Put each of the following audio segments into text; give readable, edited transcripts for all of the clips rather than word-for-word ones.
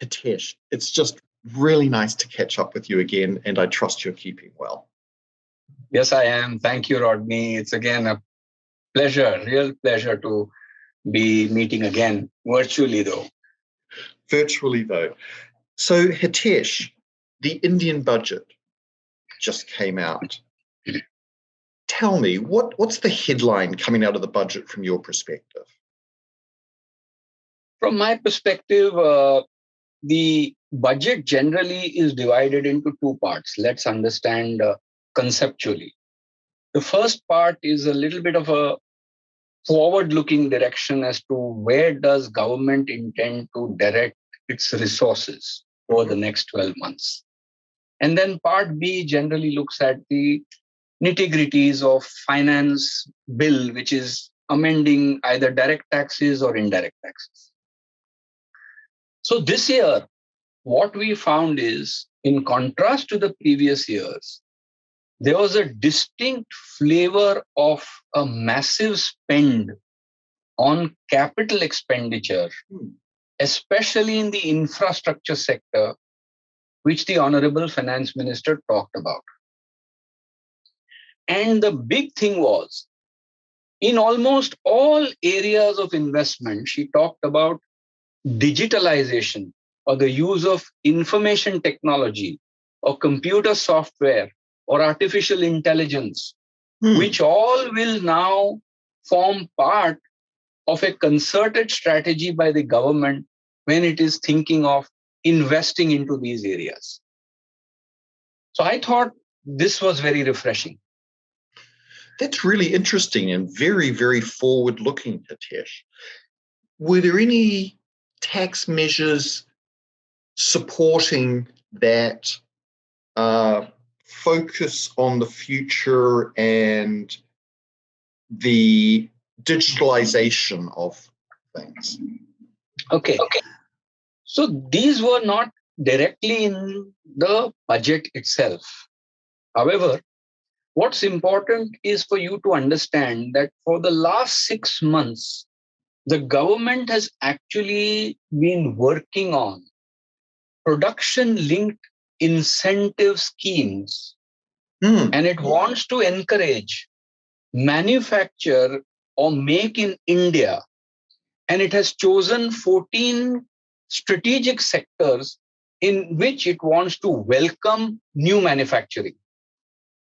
Hitesh, it's just really nice to catch up with you again, and I trust you're keeping well. Yes, I am. Thank you, Rodney. It's again a pleasure, real pleasure to be meeting again, virtually though. Virtually, though. So, Hitesh, the Indian budget just came out. Tell me, what's the headline coming out of the budget from your perspective? From my perspective, the budget generally is divided into two parts. Let's understand conceptually. The first part is a little bit of a forward-looking direction as to where does government intend to direct its resources over the next 12 months. And then part B generally looks at the nitty-gritties of finance bill, which is amending either direct taxes or indirect taxes. So this year, what we found is, in contrast to the previous years, there was a distinct flavor of a massive spend on capital expenditure, especially in the infrastructure sector, which the Honorable Finance Minister talked about. And the big thing was, in almost all areas of investment, she talked about digitalization or the use of information technology or computer software or artificial intelligence, which all will now form part of a concerted strategy by the government when it is thinking of investing into these areas. So I thought this was very refreshing. That's really interesting and very, very forward-looking, Hitesh. Were there any tax measures supporting that focus on the future and the digitalization of things? Okay. So these were not directly in the budget itself. However, what's important is for you to understand that for the last 6 months, the government has actually been working on production-linked incentive schemes, and it wants to encourage manufacture or make in India, and it has chosen 14 strategic sectors in which it wants to welcome new manufacturing.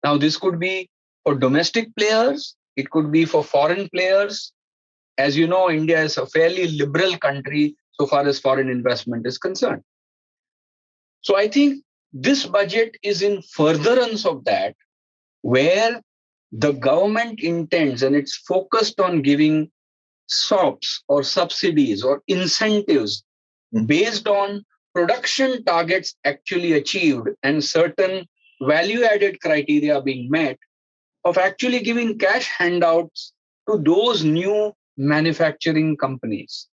Now, this could be for domestic players, it could be for foreign players. As you know, India is a fairly liberal country so far as foreign investment is concerned. So I think this budget is in furtherance of that, where the government intends, and it's focused on giving SOPs or subsidies or incentives based on production targets actually achieved and certain value-added criteria being met, of actually giving cash handouts to those new manufacturing companies.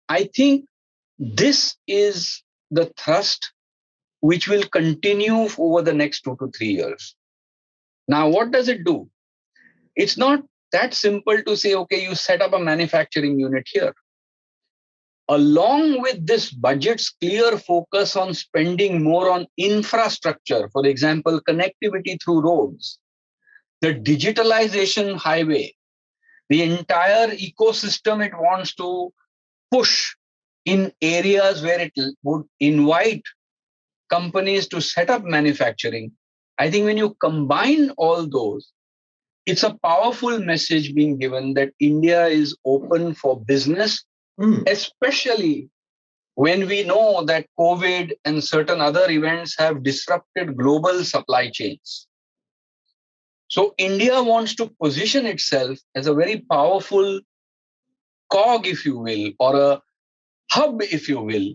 I think this is the thrust which will continue over the next 2 to 3 years. Now, what does it do? It's not that simple to say, okay, you set up a manufacturing unit here. Along with this budget's clear focus on spending more on infrastructure, for example, connectivity through roads, the digitalization highway, the entire ecosystem it wants to push in areas where it would invite companies to set up manufacturing. I think when you combine all those, it's a powerful message being given that India is open for business, especially when we know that COVID and certain other events have disrupted global supply chains. So India wants to position itself as a very powerful cog, if you will, or a hub, if you will,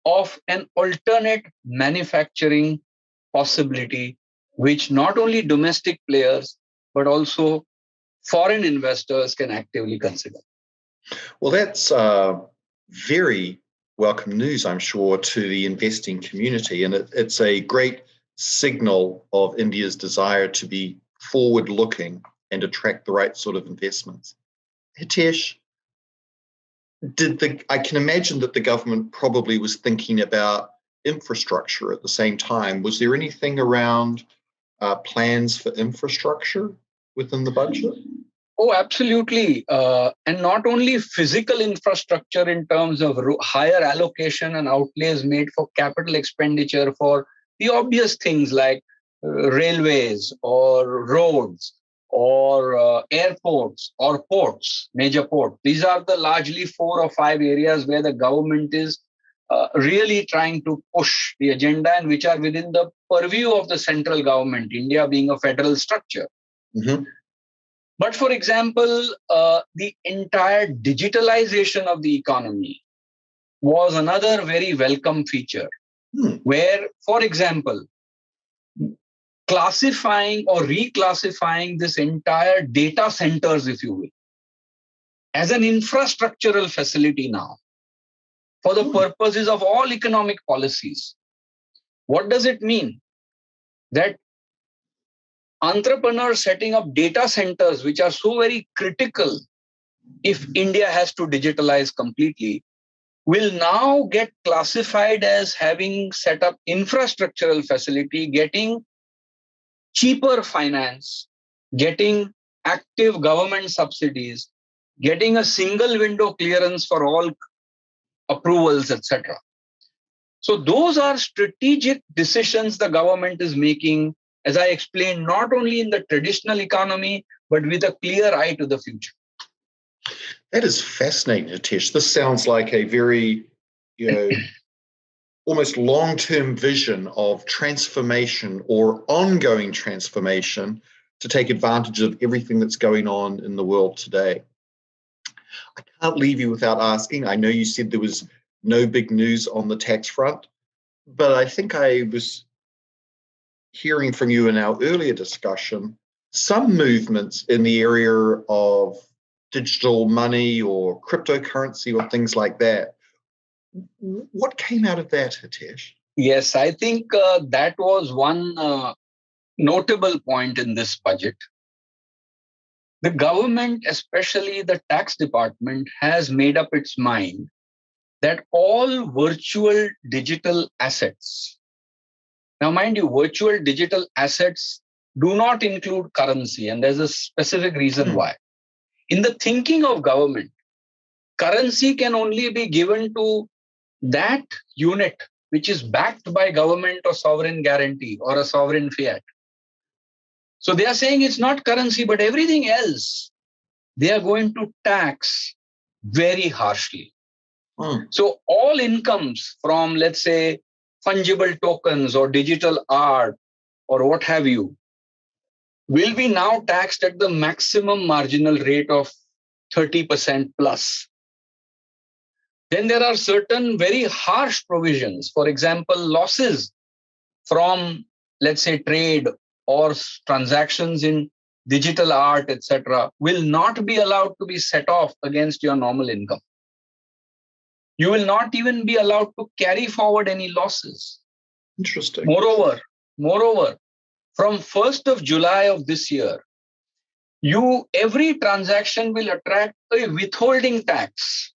of an alternate manufacturing possibility, which not only domestic players, but also foreign investors can actively consider. Well, that's very welcome news, I'm sure, to the investing community. And it's a great signal of India's desire to be forward-looking and attract the right sort of investments. Hitesh, I can imagine that the government probably was thinking about infrastructure at the same time. Was there anything around plans for infrastructure within the budget? Oh, absolutely. And not only physical infrastructure in terms of higher allocation and outlays made for capital expenditure for the obvious things like railways or roads or airports or ports, major ports. These are the largely 4 or 5 areas where the government is really trying to push the agenda and which are within the purview of the central government, India being a federal structure. Mm-hmm. But for example, the entire digitalization of the economy was another very welcome feature, where, for example, classifying or reclassifying this entire data centers, if you will, as an infrastructural facility now for the purposes of all economic policies. What does it mean? That entrepreneurs setting up data centers, which are so very critical if India has to digitalize completely, will now get classified as having set up infrastructural facility, getting cheaper finance, getting active government subsidies, getting a single window clearance for all approvals, etc. So those are strategic decisions the government is making, as I explained, not only in the traditional economy, but with a clear eye to the future. That is fascinating, Hitesh. This sounds like a very, almost long-term vision of transformation or ongoing transformation to take advantage of everything that's going on in the world today. I can't leave you without asking. I know you said there was no big news on the tax front, but I think I was hearing from you in our earlier discussion some movements in the area of digital money or cryptocurrency or things like that. What came out of that, Hitesh? Yes, I think that was one notable point in this budget. The government, especially the tax department, has made up its mind that all virtual digital assets, now mind you, virtual digital assets do not include currency, and there's a specific reason why. In the thinking of government, currency can only be given to that unit which is backed by government or sovereign guarantee or a sovereign fiat. So they are saying it's not currency, but everything else they are going to tax very harshly. So all incomes from, let's say, fungible tokens or digital art or what have you will be now taxed at the maximum marginal rate of 30% plus. Then there are certain very harsh provisions. For example, losses from, let's say, trade or transactions in digital art, etc., will not be allowed to be set off against your normal income. You will not even be allowed to carry forward any losses. Interesting. Moreover, from 1st of July of this year, every transaction will attract a withholding tax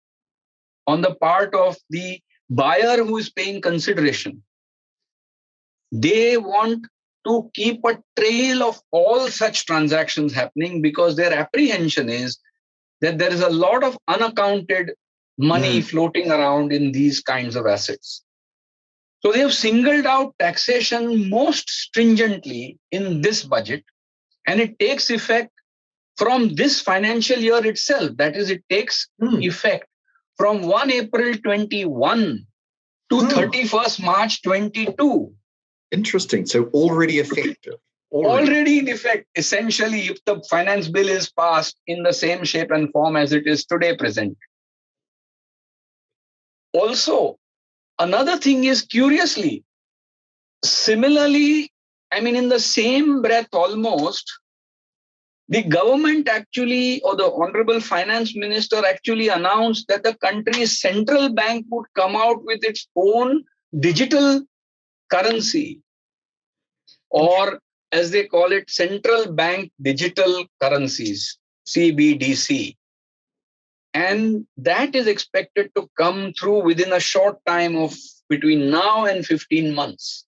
on the part of the buyer who is paying consideration. They want to keep a trail of all such transactions happening because their apprehension is that there is a lot of unaccounted money floating around in these kinds of assets. So they have singled out taxation most stringently in this budget, and it takes effect from this financial year itself. That is, it takes effect from 1 April 21 to 31st March 22. Interesting. So already effective. Already in effect. Essentially, if the finance bill is passed in the same shape and form as it is today present. Also, another thing is, curiously, similarly, in the same breath almost, the government actually, or the Honorable Finance Minister actually announced that the country's central bank would come out with its own digital currency, or as they call it, central bank digital currencies, CBDC. And that is expected to come through within a short time of between now and 15 months.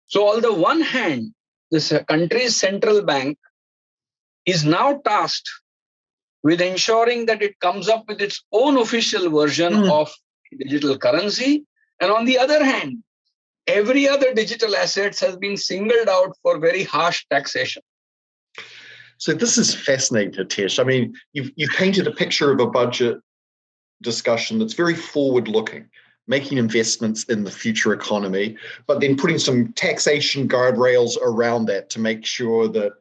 So on the one hand, this country's central bank is now tasked with ensuring that it comes up with its own official version of digital currency. And on the other hand, every other digital assets has been singled out for very harsh taxation. So this is fascinating, Hitesh. I mean, you've painted a picture of a budget discussion that's very forward-looking, making investments in the future economy, but then putting some taxation guardrails around that to make sure that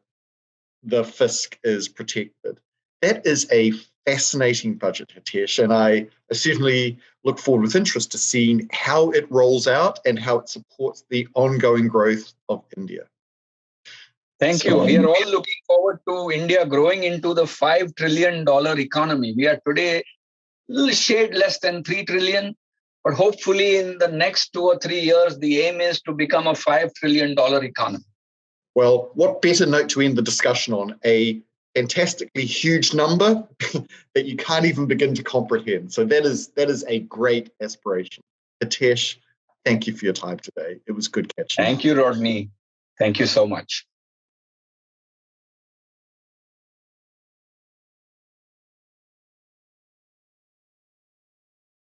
the fisc is protected. That is a fascinating budget, Hitesh, and I certainly look forward with interest to seeing how it rolls out and how it supports the ongoing growth of India. Thank you. We are all looking forward to India growing into the $5 trillion economy. We are today a little shade less than 3 trillion, but hopefully in the next 2 or 3 years, the aim is to become a $5 trillion economy. Well, what better note to end the discussion on? A fantastically huge number that you can't even begin to comprehend. So that is a great aspiration. Hitesh, thank you for your time today. It was good catching. Thank you, Rodney. Thank you so much.